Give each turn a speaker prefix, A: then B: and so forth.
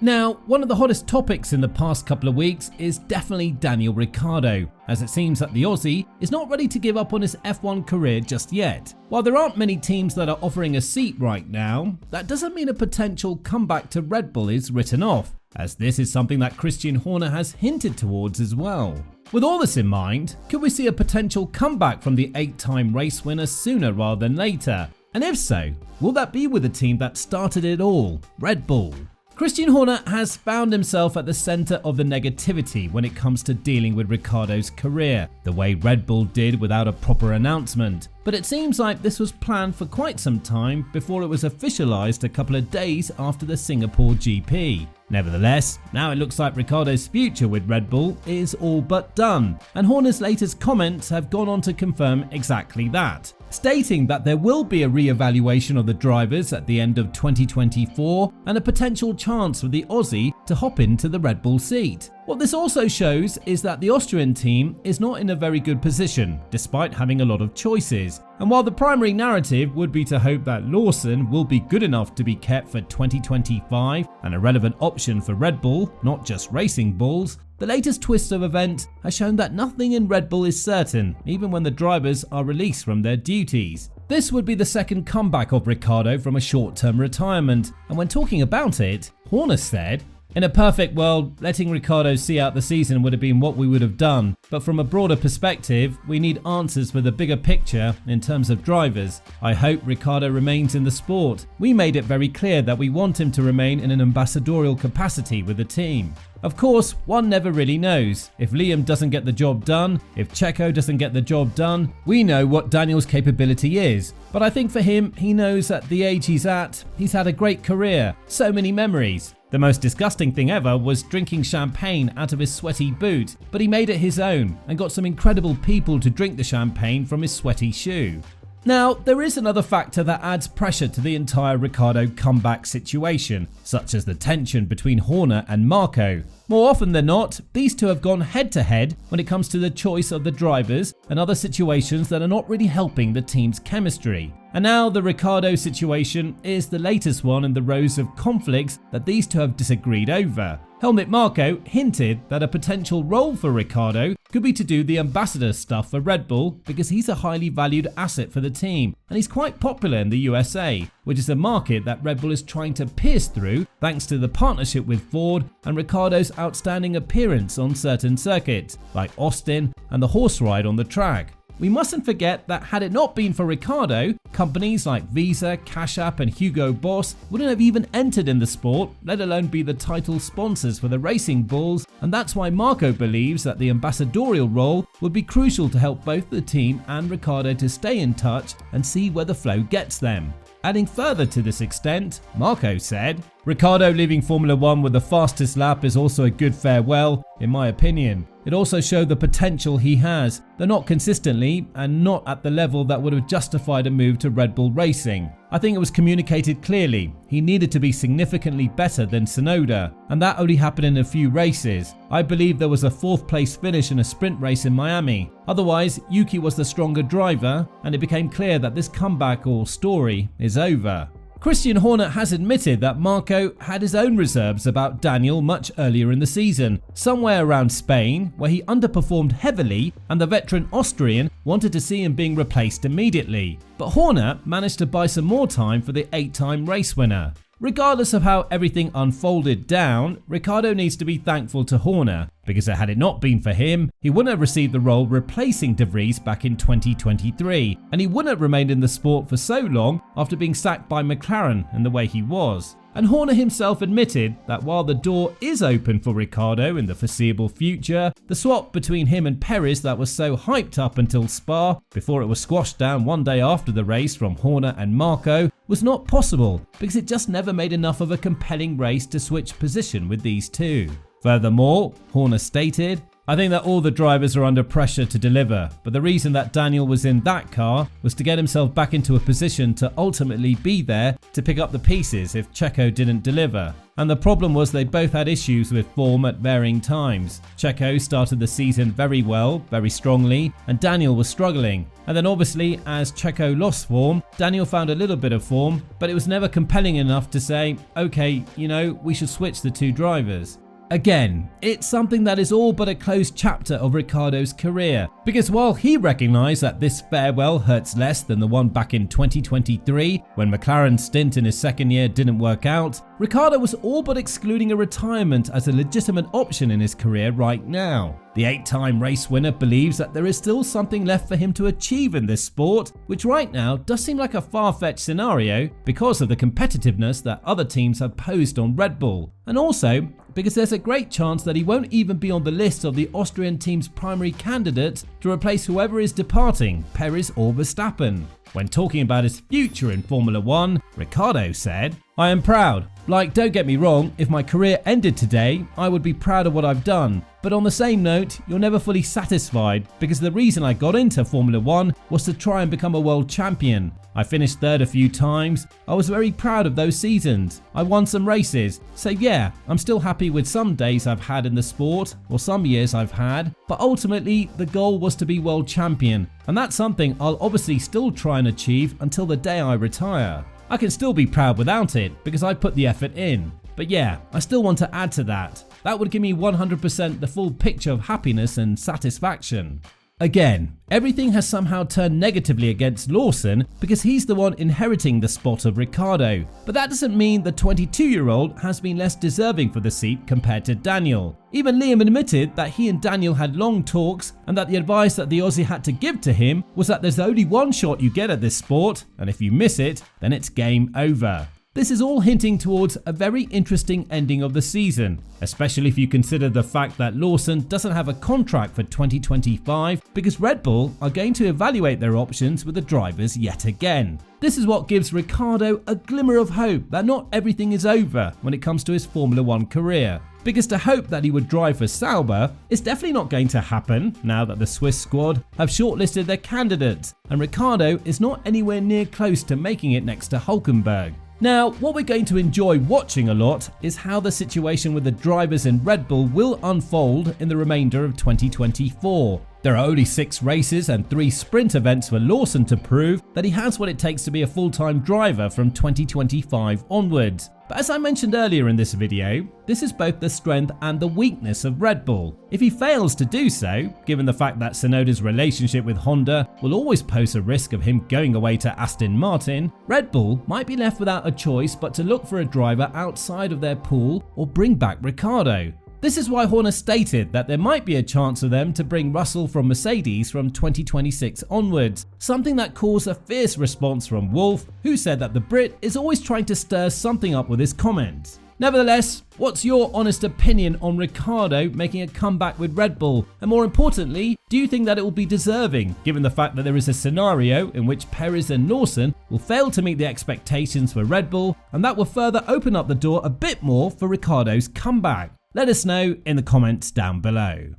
A: Now, one of the hottest topics in the past couple of weeks is definitely Daniel Ricciardo, as it seems that the Aussie is not ready to give up on his F1 career just yet. While there aren't many teams that are offering a seat right now, that doesn't mean a potential comeback to Red Bull is written off, as this is something that Christian Horner has hinted towards as well. With all this in mind, could we see a potential comeback from the 8-time race winner sooner rather than later? And if so, will that be with the team that started it all, Red Bull? Christian Horner has found himself at the centre of the negativity when it comes to dealing with Ricciardo's career, the way Red Bull did without a proper announcement. But it seems like this was planned for quite some time before it was officialized a couple of days after the Singapore GP. Nevertheless, now it looks like Ricciardo's future with Red Bull is all but done, and Horner's latest comments have gone on to confirm exactly that, stating that there will be a re-evaluation of the drivers at the end of 2024 and a potential chance for the Aussie to hop into the Red Bull seat. What this also shows is that the Austrian team is not in a very good position, despite having a lot of choices. And while the primary narrative would be to hope that Lawson will be good enough to be kept for 2025 and a relevant option for Red Bull, not just Racing Bulls, the latest twist of events has shown that nothing in Red Bull is certain, even when the drivers are released from their duties. This would be the second comeback of Ricciardo from a short-term retirement, and when talking about it, Horner said, "In a perfect world, letting Ricciardo see out the season would have been what we would have done, but from a broader perspective, we need answers for the bigger picture in terms of drivers. I hope Ricciardo remains in the sport. We made it very clear that we want him to remain in an ambassadorial capacity with the team. Of course, one never really knows. If Liam doesn't get the job done, if Checo doesn't get the job done, we know what Daniel's capability is. But I think for him, he knows at the age he's at, he's had a great career, so many memories. The most disgusting thing ever was drinking champagne out of his sweaty boot, but he made it his own and got some incredible people to drink the champagne from his sweaty shoe." Now, there is another factor that adds pressure to the entire Ricciardo comeback situation, such as the tension between Horner and Marco. More often than not, these two have gone head to head when it comes to the choice of the drivers and other situations that are not really helping the team's chemistry. And now the Ricciardo situation is the latest one in the rows of conflicts that these two have disagreed over. Helmut Marko hinted that a potential role for Ricciardo could be to do the ambassador stuff for Red Bull because he's a highly valued asset for the team and he's quite popular in the USA, which is a market that Red Bull is trying to pierce through thanks to the partnership with Ford and Ricciardo's outstanding appearance on certain circuits like Austin and the horse ride on the track. We mustn't forget that had it not been for Ricciardo, companies like Visa, Cash App and Hugo Boss wouldn't have even entered in the sport, let alone be the title sponsors for the Racing Bulls, and that's why Marco believes that the ambassadorial role would be crucial to help both the team and Ricciardo to stay in touch and see where the flow gets them. Adding further to this extent, Marco said, "Ricciardo leaving Formula 1 with the fastest lap is also a good farewell, in my opinion. It also showed the potential he has, though not consistently and not at the level that would have justified a move to Red Bull Racing. I think it was communicated clearly. He needed to be significantly better than Tsunoda, and that only happened in a few races. I believe there was a 4th place finish in a sprint race in Miami. Otherwise, Yuki was the stronger driver, and it became clear that this comeback or story is over." Christian Horner has admitted that Marco had his own reserves about Daniel much earlier in the season, somewhere around Spain, where he underperformed heavily and the veteran Austrian wanted to see him being replaced immediately. But Horner managed to buy some more time for the 8-time race winner. Regardless of how everything unfolded down, Ricciardo needs to be thankful to Horner, because had it not been for him, he wouldn't have received the role replacing De Vries back in 2023, and he wouldn't have remained in the sport for so long after being sacked by McLaren in the way he was. And Horner himself admitted that while the door is open for Ricciardo in the foreseeable future, the swap between him and Perez that was so hyped up until Spa, before it was squashed down one day after the race from Horner and Marco, was not possible because it just never made enough of a compelling race to switch position with these two. Furthermore, Horner stated, I think that all the drivers are under pressure to deliver, but the reason that Daniel was in that car was to get himself back into a position to ultimately be there to pick up the pieces if Checo didn't deliver. And the problem was they both had issues with form at varying times. Checo started the season very well, very strongly, and Daniel was struggling. And then obviously as Checo lost form, Daniel found a little bit of form, but it was never compelling enough to say, okay, we should switch the two drivers. Again, it's something that is all but a closed chapter of Ricciardo's career, because while he recognised that this farewell hurts less than the one back in 2023 when McLaren's stint in his second year didn't work out, Ricciardo was all but excluding a retirement as a legitimate option in his career right now. The 8-time race winner believes that there is still something left for him to achieve in this sport, which right now does seem like a far-fetched scenario because of the competitiveness that other teams have posed on Red Bull, and also because there's a great chance that he won't even be on the list of the Austrian team's primary candidates to replace whoever is departing, Perez or Verstappen. When talking about his future in Formula 1, Ricciardo said, "I am proud. Don't get me wrong, if my career ended today, I would be proud of what I've done. But on the same note, you're never fully satisfied because the reason I got into Formula 1 was to try and become a world champion. I finished third a few times. I was very proud of those seasons. I won some races. So yeah, I'm still happy with some days I've had in the sport or some years I've had. But ultimately, the goal was to be world champion. And that's something I'll obviously still try and achieve until the day I retire. I can still be proud without it because I put the effort in. But yeah, I still want to add to that. That would give me 100% the full picture of happiness and satisfaction." Again, everything has somehow turned negatively against Lawson because he's the one inheriting the spot of Ricciardo. But that doesn't mean the 22-year-old has been less deserving for the seat compared to Daniel. Even Liam admitted that he and Daniel had long talks and that the advice that the Aussie had to give to him was that there's only one shot you get at this sport, and if you miss it, then it's game over. This is all hinting towards a very interesting ending of the season, especially if you consider the fact that Lawson doesn't have a contract for 2025 because Red Bull are going to evaluate their options with the drivers yet again. This is what gives Ricciardo a glimmer of hope that not everything is over when it comes to his Formula 1 career. Because to hope that he would drive for Sauber is definitely not going to happen now that the Swiss squad have shortlisted their candidates, and Ricciardo is not anywhere near close to making it next to Hülkenberg. Now, what we're going to enjoy watching a lot is how the situation with the drivers in Red Bull will unfold in the remainder of 2024. There are only 6 races and 3 sprint events for Lawson to prove that he has what it takes to be a full-time driver from 2025 onwards. But as I mentioned earlier in this video, this is both the strength and the weakness of Red Bull. If he fails to do so, given the fact that Tsunoda's relationship with Honda will always pose a risk of him going away to Aston Martin, Red Bull might be left without a choice but to look for a driver outside of their pool or bring back Ricciardo. This is why Horner stated that there might be a chance for them to bring Russell from Mercedes from 2026 onwards, something that caused a fierce response from Wolff, who said that the Brit is always trying to stir something up with his comments. Nevertheless, what's your honest opinion on Ricciardo making a comeback with Red Bull? And more importantly, do you think that it will be deserving, given the fact that there is a scenario in which Perez and Lawson will fail to meet the expectations for Red Bull, and that will further open up the door a bit more for Ricciardo's comeback? Let us know in the comments down below.